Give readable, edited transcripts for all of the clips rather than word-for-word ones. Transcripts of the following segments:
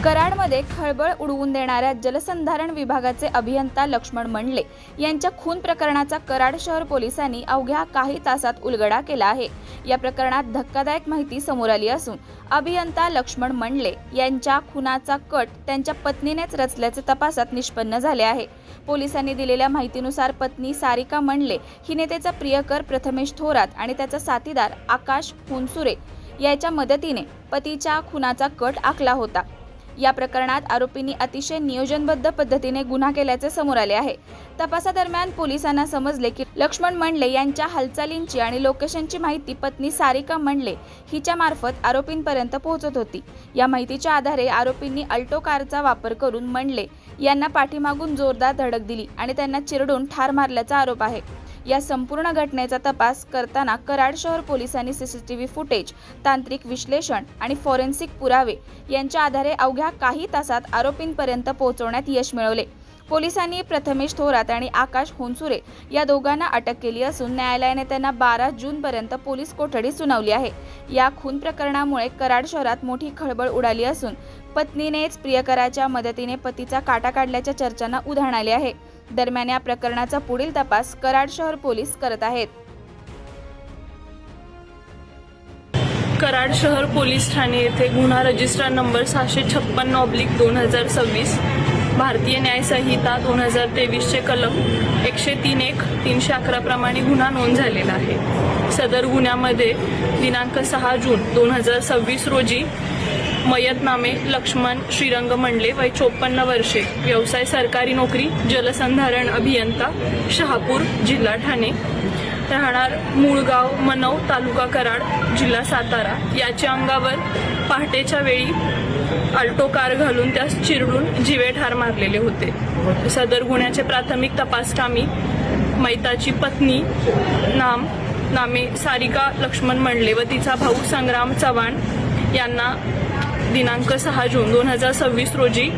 कराडमध्ये खळबळ उडवून देणाऱ्या जलसंधारण विभागाचे अभियंता लक्ष्मण मंडले यांच्या खून प्रकरणाचा कराड शहर पोलिसांनी अवघ्या काही तासात उलगडा केला आहे। या प्रकरणात धक्कादायक माहिती समोर आली असून अभियंता लक्ष्मण मंडले यांच्या खुनाचा कट त्यांच्या पत्नीनेच रचल्याचे तपासात निष्पन्न झाले आहे। पोलिसांनी दिलेल्या माहितीनुसार पत्नी सारिका मंडले हिने त्याचा प्रियकर प्रथमेश थोरात आणि त्याचा साथीदार आकाश हुनसुरे याच्या मदतीने पतीच्या खुनाचा कट आखला होता। या प्रकरणात आरोपींनी अतिशय नियोजनबद्ध पद्धतीने गुन्हा केल्याचे समोर आले आहे। तपासादरम्यान पोलिसांना समजले की लक्ष्मण मंडले यांच्या हालचालींची आणि लोकेशनची माहिती पत्नी सारिका मंडले हिच्या मार्फत आरोपींपर्यंत पोहोचत होती। या माहितीच्या आधारे आरोपींनी अल्टो कारचा वापर करून मंडले यांना पाठीमागून जोरदार धडक दिली आणि त्यांना चिरडून ठार मारल्याचा आरोप आहे। या संपूर्ण घटनेचा तपास करताना कराड शहर पोलिसांनी सीसीटीव्ही फुटेज, तांत्रिक विश्लेषण आणि फॉरेन्सिक पुरावे यांच्या आधारे अवघ्या काही तासात आरोपींपर्यंत पोहोचवण्यात यश मिळवले। पोलिसांनी प्रथमेश थोरात आणि आकाश हुनसुरे या दोघांना अटक केली असून न्यायालयाने त्यांना 12 जूनपर्यंत पोलीस कोठडी सुनावली आहे। या खून प्रकरणामुळे कराड शहरात मोठी खळबळ उडाली असून पत्नीनेच प्रियकराच्या मदतीने पतीचा काटा काढल्याच्या चर्चांना उधाण आले आहे। दरम्यान या प्रकरणाचा पुढील तपास कराड शहर पोलीस करत आहेत। कराड शहर पोलीस ठाणे येथे गुन्हा रजिस्टर नंबर 656/2026 भारतीय न्याय संहिता 2023 चे कलम 103(1) 311 प्रमाणे गुन्हा नोंद झालेला आहे। सदर गुन्ह्यामध्ये दिनांक 6 जून 2026 रोजी मयत नामे लक्ष्मण श्रीरंग मंडले, वय 54 वर्षे, व्यवसाय सरकारी नोकरी, जलसंधारण अभियंता, शहापूर, जिल्हा ठाणे, राहणार मूळगाव मनव, तालुका कराड, जिल्हा सातारा, याच्या अंगावर पहाटेच्या वेळी अल्टो कार घालून त्यास चिरडून जीवे ठार मारलेले होते। सदर गुन्ह्याचे प्राथमिक तपासकामी मयताची पत्नी नामे सारिका लक्ष्मण मंडले व तिचा भाऊ संग्राम चव्हाण यांना दिनांक 6 जून 2026 रोजी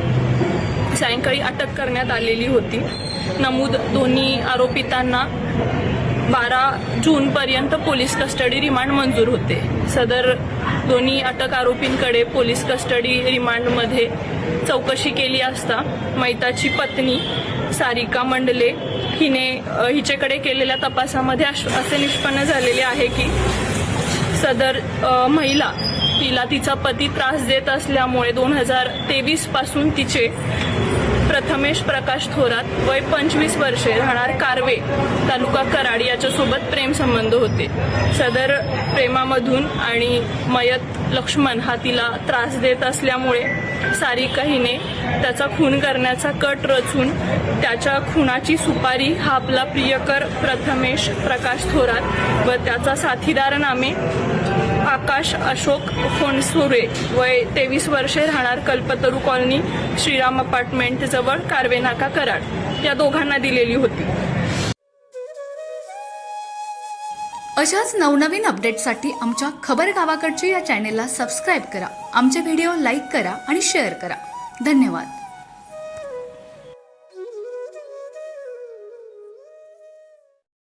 सायंकाळी अटक करण्यात आलेली होती। नमूद दोन्ही आरोपितांना 12 जून पर्यंत पोलीस कस्टडी रिमांड मंजूर होते। सदर दोन्ही अटक आरोपींकडे पोलीस कस्टडी रिमांडमध्ये चौकशी केली असता मयताची पत्नी सारिका मंडले हिच्याकडे केलेल्या तपासामध्ये असे निष्पन्न झालेले आहे की सदर महिला तिला तिचा पती त्रास देत असल्यामुळे 2023 पासून तिचे प्रथमेश प्रकाश थोरात, वय 25 वर्षे, राहणार कारवे, तालुका कराड याच्यासोबत प्रेम संबंध होते। सदर प्रेमामधून आणि मयत लक्ष्मण हा तिला त्रास देत असल्यामुळे सारिका हिने त्याचा खून करण्याचा कट रचून त्याच्या खुनाची सुपारी हा आपला प्रियकर प्रथमेश प्रकाश थोरात व त्याचा साथीदार नामे आकाश अशोक हुनसुरे, वय 23 वर्षे, राहणार कल्पतरू कॉलनी, श्रीराम अपार्टमेंट जवळ कारवे नाका कराड, या दोघांना दिलेली होती। अशाच नवनवीन अपडेटसाठी आमच्या खबर गावाकडची या चॅनेलला सबस्क्राईब करा, आमचे व्हिडिओ लाईक करा आणि शेअर करा। धन्यवाद।